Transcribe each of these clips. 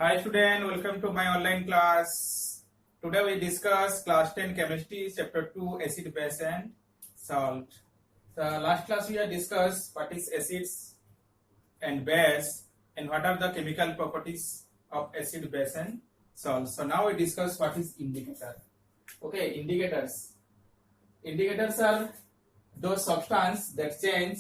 Hi student, welcome to my online class. Today we discuss class 10 chemistry chapter 2 acid base and salt. The last class we have discussed what is acids and base and what are the chemical properties of acid base and salt. So now we discuss what is indicator. Okay, indicators. Indicators are those substances that change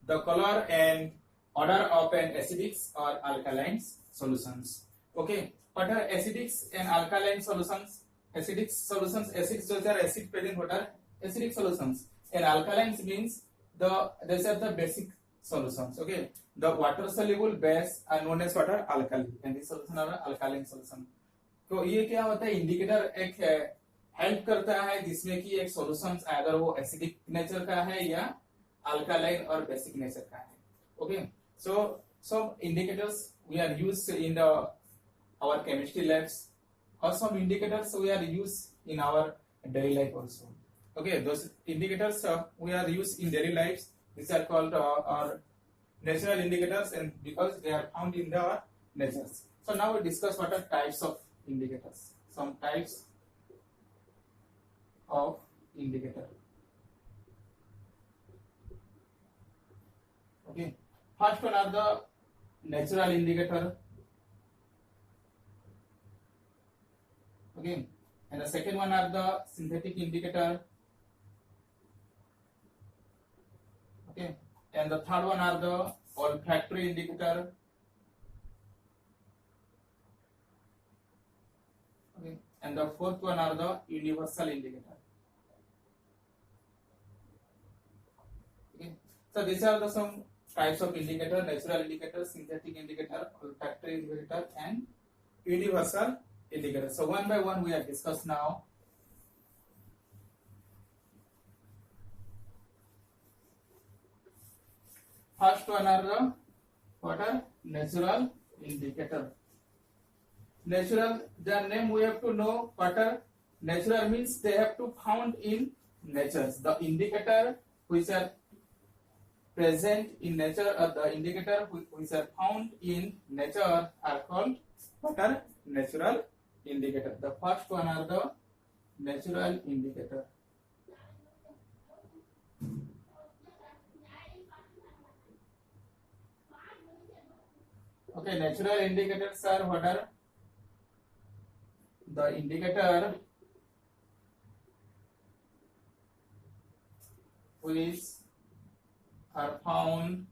the color and odor of an acidic or alkaline solutions. Okay, what are acidic and alkaline solutions? Acidic solutions, acids those are acid present what are acidic solutions, and alkalines means these are the basic solutions. Okay, the water soluble base are known as what are alkali and these solution are alkaline solution. तो ये क्या होता है, indicator एक help करता है जिसमें कि एक सॉल्यूशन अगर वो एसिडिक नेचर का है या अल्कालाइन और बेसिक नेचर का है. Okay, so some indicators we are used in our chemistry labs, or some indicators we are used in our daily life also. Okay, those indicators we are used in daily lives. These are called our natural indicators, and because they are found in the natures. So now we discuss what are types of indicators. Some types of indicator. Okay, first one are the natural indicator. Okay, and the second one are the synthetic indicator. Okay, and the third one are the olfactory indicator. Okay, and the fourth one are the universal indicator. Okay, so these are the some types of indicator: natural indicator, synthetic indicator, olfactory indicator, and universal indicator. So one by one we have discussed now. First one are the what are natural indicator. Natural, their name we have to know what are natural means they have to found in natures. The indicator which are present in nature or the indicator which are found in nature are called what are natural indicator. The first one are the natural indicator. Okay, natural indicators are what are the indicator which are found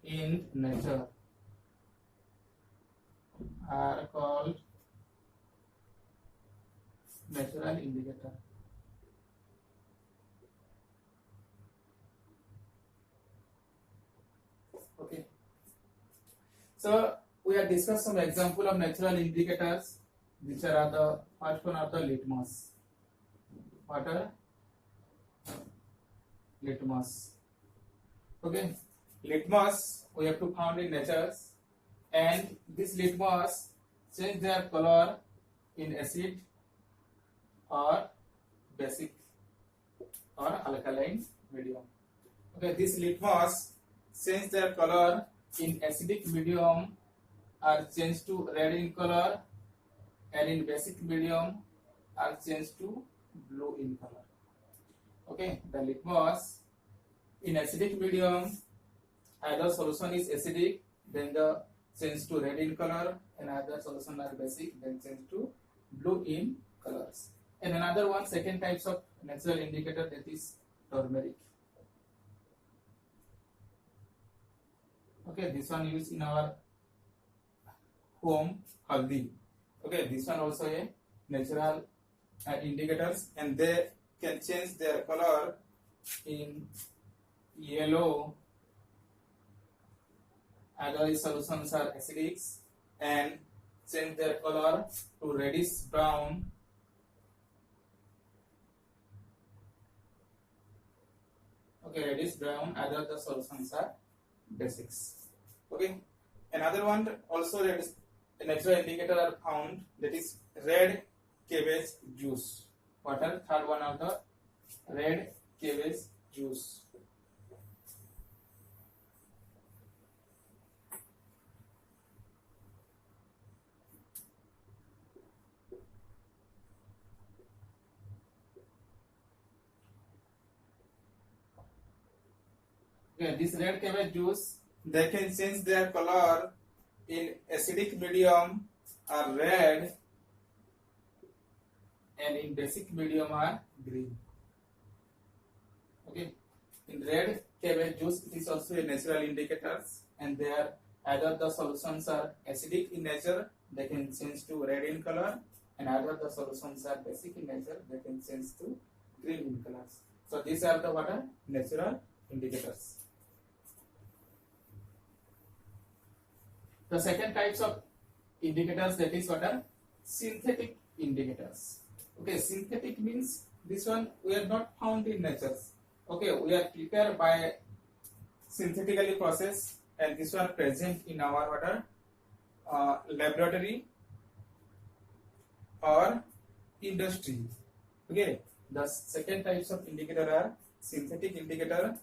in nature are called natural indicator. Okay, so we have discussed some example of natural indicators, which are the first one are the litmus. What are litmus? Okay, litmus we have to found in natures, and this litmus change their color in acid or basic or alkaline medium. Okay, this litmus change their color in acidic medium are changed to red in color, and in basic medium are changed to blue in color. Okay, the litmus in acidic medium, either solution is acidic, then the change to red in color, and other solution are basic, then change to blue in colors. And another one, second types of natural indicator, that is turmeric. Okay, this one used in our home, haldi. Okay, this one also a natural indicators, and they can change their color in yellow. Other solutions are acidic and change their color to reddish brown. Okay, reddish brown. Other the solutions are basics. Okay, another one also that is a natural indicator are found, that is red cabbage juice. What are third one of the red cabbage juice? Okay, this red cabbage juice, they can change their color in acidic medium are red and in basic medium are green. Okay, in red cabbage juice it is also a natural indicators, and there either the solutions are acidic in nature, they can change to red in color, and either the solutions are basic in nature, they can change to green in colors. So these are the what are natural indicators. The second types of indicators, that is what are synthetic indicators. Okay, synthetic means this one we are not found in nature. Okay, we are prepared by synthetically process, and this one present in our what are laboratory or industry. Okay, the second types of indicator are synthetic indicator,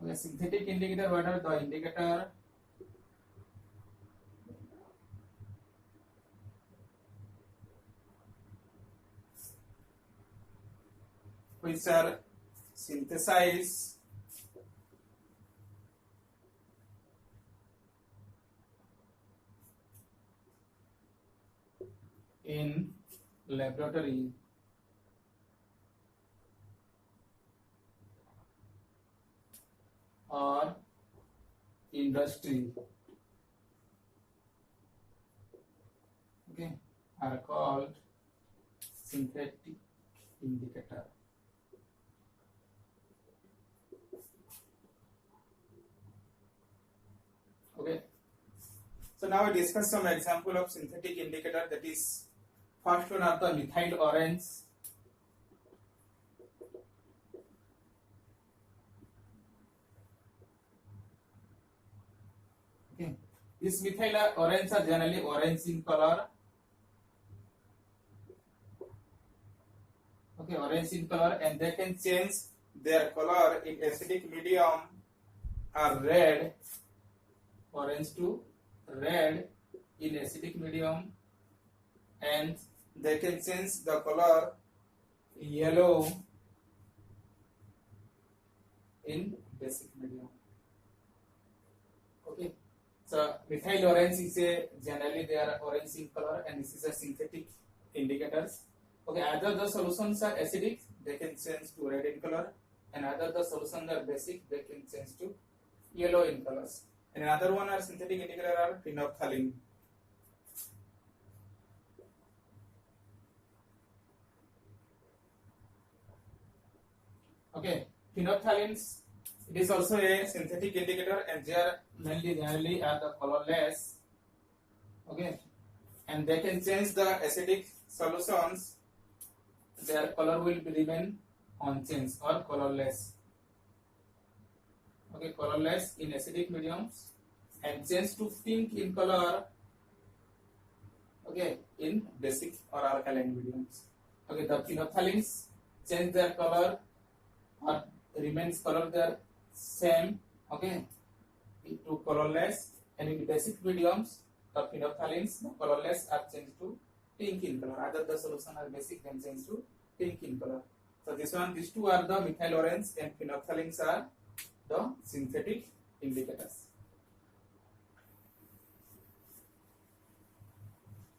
okay, synthetic indicator, what are the indicator which are synthesized in laboratory or industry, okay, are called synthetic indicator. Okay, so now we discuss some example of synthetic indicator. That is, first one are the methyl orange. Okay, this methyl orange are generally orange in color. Okay, orange in color, and they can change their color in acidic medium are red, orange to red in acidic medium, and they can change the color yellow in basic medium. Okay, so methyl orange is a generally they are orange in color, and this is a synthetic indicators. Okay, either the solutions are acidic, they can change to red in color, and either the solutions are basic, they can change to yellow in colors. And another one are synthetic indicator are phenolphthalein. Okay, phenolphthaleins, it is also a synthetic indicator, and they are mainly generally are the colorless. Okay, and they can change the acidic solutions, their color will remain unchanged or colorless. Okay, colorless in acidic mediums and change to pink in color. Okay, in basic or alkaline mediums. Okay, the phenolphthaleins change their color or remains color their same. Okay, to colorless, and in basic mediums the phenolphthaleins, the colorless are changed to pink in color. Either the solution are basic, then change to pink in color. So this one, these two are the methyl orange, and phenolphthaleins are the synthetic indicators.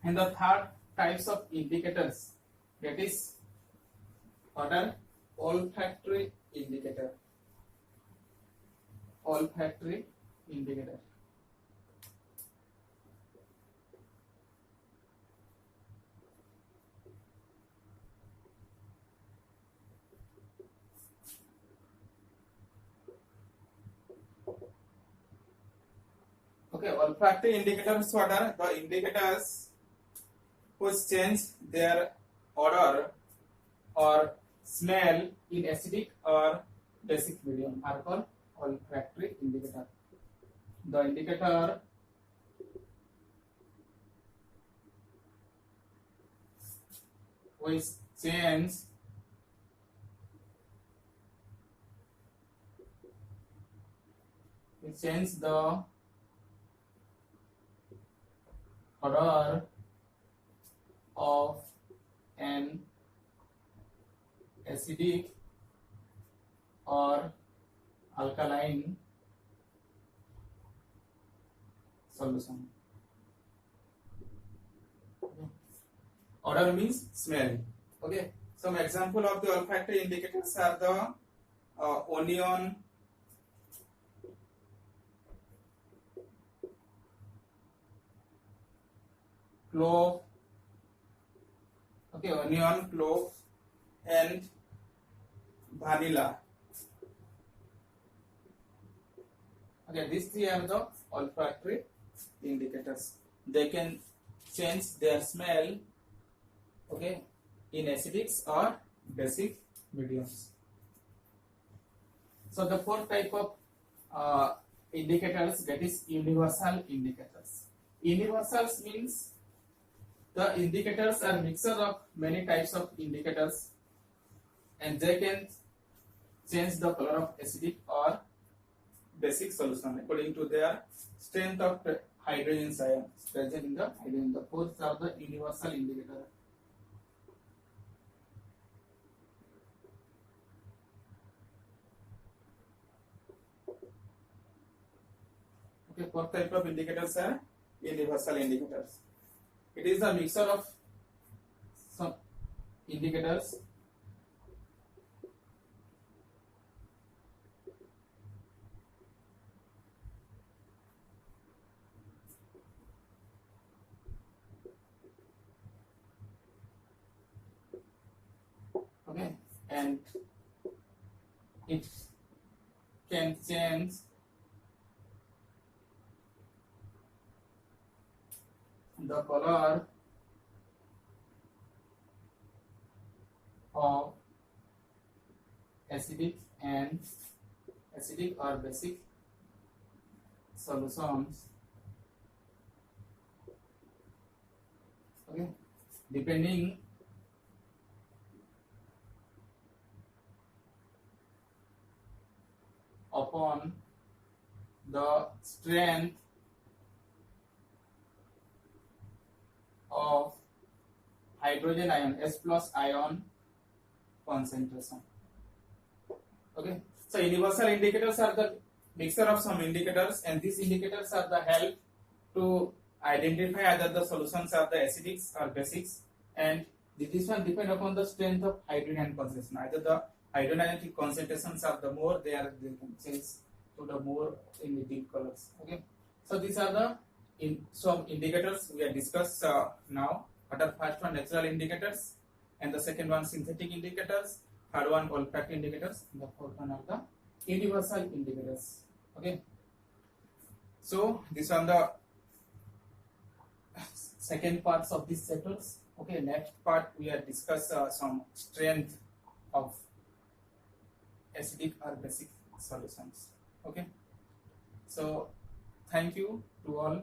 And the third types of indicators, that is what are olfactory indicator. Olfactory indicator. Okay, olfactory indicators, what are the indicators which change their odor or smell in acidic or basic medium are called olfactory indicator. The indicator which change We change the color of an acidic or alkaline solution. Okay. Odor means smell. Okay. Some example of the olfactory indicators are the onion, clove, okay, onion, clove, and vanilla. Okay, these three are the olfactory indicators. They can change their smell, okay, in acidics or basic mediums. So the fourth type of indicators, that is universal indicators. Universals means the indicators are mixture of many types of indicators, and they can change the color of acidic or basic solution according to their strength of hydrogen ions present in the hydrogen. The fourth are the universal indicator. Okay, fourth type of indicators are universal indicators. It is a mixture of some indicators okay, and it can change the color of acidic or basic solutions, okay, depending upon the strength of hydrogen ion, H plus ion concentration. Okay, so universal indicators are the mixture of some indicators, and these indicators are the help to identify either the solutions are the acidics or basics, and this one depend upon the strength of hydrogen concentration. Either the hydrogen concentrations are the more, they can change to the more in the deep colors. Okay, so these are the some indicators we have discussed now. What are first one natural indicators, and the second one synthetic indicators, third one olfactory indicators, and the fourth one are the universal indicators. Okay, so these are the second parts of these chapters. Okay, next part we have discussed some strength of acidic or basic solutions. Okay, so thank you to all.